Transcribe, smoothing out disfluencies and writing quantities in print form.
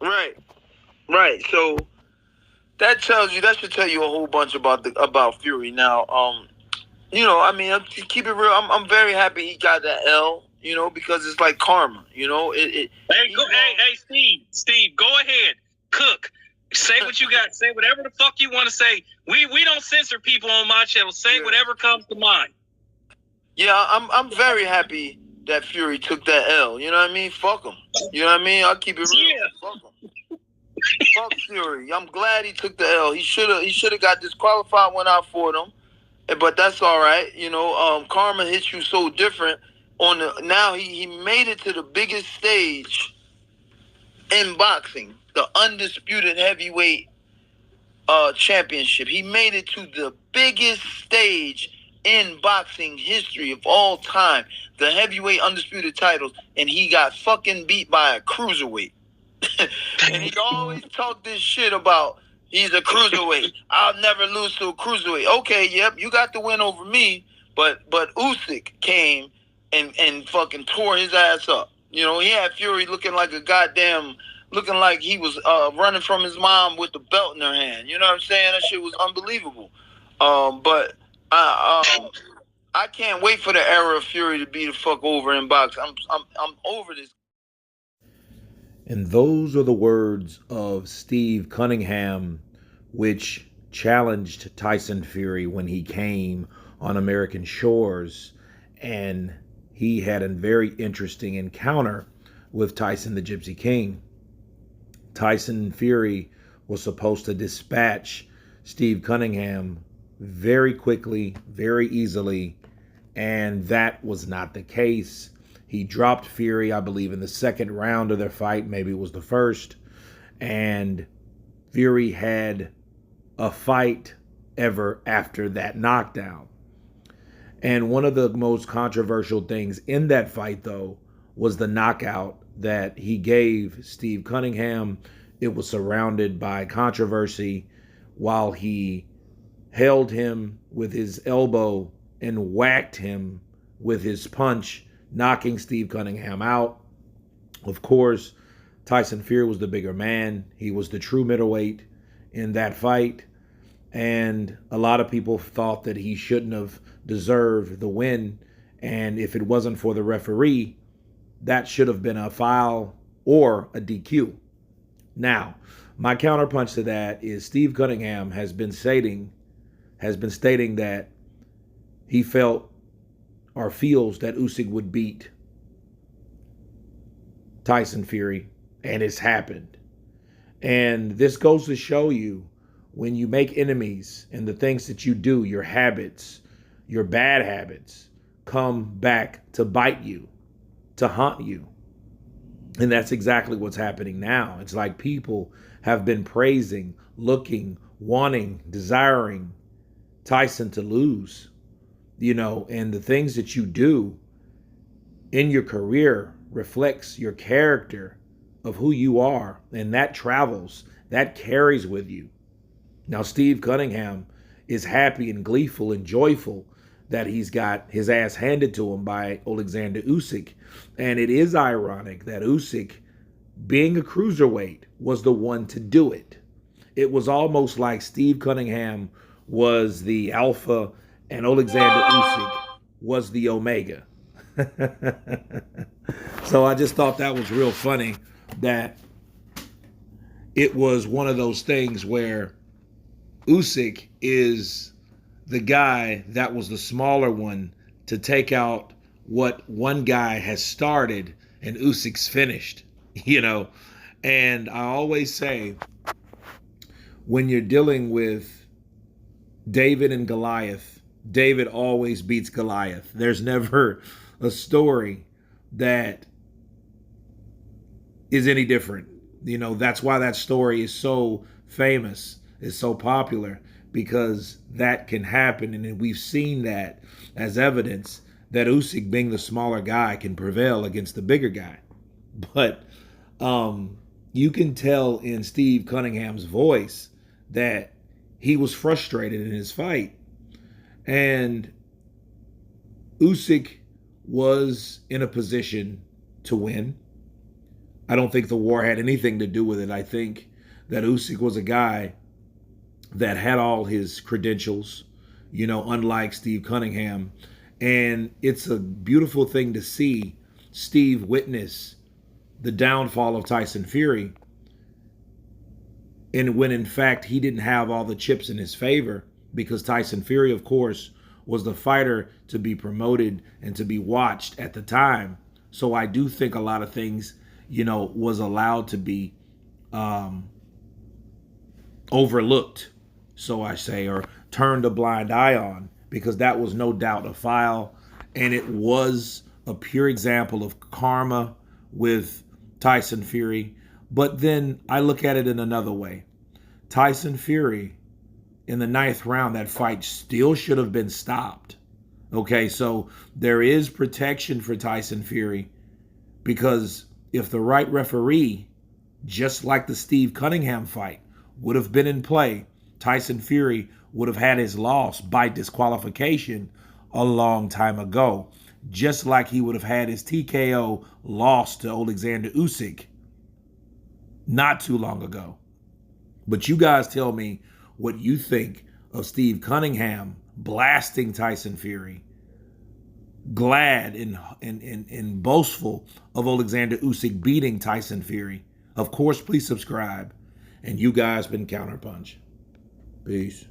Right, right. So that should tell you a whole bunch about Fury. Now, I mean, to keep it real, I'm very happy he got that L. Because it's like karma. Hey, Steve, go ahead, cook. Say what you got. Say whatever the fuck you want to say. We don't censor people on my channel. Say whatever comes to mind. Yeah, I'm very happy that Fury took that L. You know what I mean? Fuck him. You know what I mean? I'll keep it real. Yeah. Fuck him. Fuck Fury. I'm glad he took the L. He should have got disqualified, went out for them. But that's all right. Karma hits you so different. Now he made it to the biggest stage in boxing, the undisputed heavyweight championship. He made it to the biggest stage in boxing history of all time, the heavyweight undisputed titles, and he got fucking beat by a cruiserweight. And he always talked this shit about he's a cruiserweight. I'll never lose to a cruiserweight. Okay, yep, you got the win over me, but Usyk came and fucking tore his ass up. He had Fury looking like he was running from his mom with the belt in her hand. You know what I'm saying? That shit was unbelievable. But I can't wait for the era of Fury to be the fuck over in boxing. I'm over this. And those are the words of Steve Cunningham, which challenged Tyson Fury when he came on American shores. And he had a very interesting encounter with Tyson the Gypsy King. Tyson Fury was supposed to dispatch Steve Cunningham very quickly, very easily, and that was not the case. He dropped Fury, I believe, in the second round of their fight. Maybe it was the first. And Fury had a fight ever after that knockdown. And one of the most controversial things in that fight, though, was the knockout that he gave Steve Cunningham. It was surrounded by controversy while he held him with his elbow and whacked him with his punch, knocking Steve Cunningham out. Of course, Tyson Fury was the bigger man. He was the true middleweight in that fight. And a lot of people thought that he shouldn't have deserved the win. And if it wasn't for the referee, that should have been a foul or a DQ. Now, my counterpunch to that is Steve Cunningham has been stating that he felt or feels that Usyk would beat Tyson Fury, and it's happened. And this goes to show you, when you make enemies and the things that you do, your habits, your bad habits, come back to bite you, to haunt you. And that's exactly what's happening now. It's like people have been praising, looking, wanting, desiring Tyson to lose, and the things that you do in your career reflects your character of who you are, and that travels, that carries with you. Now, Steve Cunningham is happy and gleeful and joyful that he's got his ass handed to him by Alexander Usyk. And it is ironic that Usyk, being a cruiserweight, was the one to do it. It was almost like Steve Cunningham was the alpha and Alexander Usyk was the omega. So I just thought that was real funny that it was one of those things where Usyk is the guy that was the smaller one to take out what one guy has started and Usyk's finished, And I always say, when you're dealing with David and Goliath, David always beats Goliath. There's never a story that is any different. That's why that story is so famous, is so popular, because that can happen. And we've seen that as evidence that Usyk, being the smaller guy, can prevail against the bigger guy. But you can tell in Steve Cunningham's voice that he was frustrated in his fight. And Usyk was in a position to win. I don't think the war had anything to do with it. I think that Usyk was a guy that had all his credentials, unlike Steve Cunningham. And it's a beautiful thing to see Steve witness the downfall of Tyson Fury. And when in fact he didn't have all the chips in his favor, because Tyson Fury, of course, was the fighter to be promoted and to be watched at the time. So I do think a lot of things, was allowed to be overlooked, so I say, or turned a blind eye on, because that was no doubt a foul. And it was a pure example of karma with Tyson Fury. But then I look at it in another way. Tyson Fury, in the 9th round, that fight still should have been stopped. Okay, so there is protection for Tyson Fury, because if the right referee, just like the Steve Cunningham fight, would have been in play, Tyson Fury would have had his loss by disqualification a long time ago, just like he would have had his TKO loss to Alexander Usyk not too long ago. But you guys tell me what you think of Steve Cunningham blasting Tyson Fury, glad and boastful of Alexander Usyk beating Tyson Fury. Of course, please subscribe. And you guys been Counterpunch. Peace.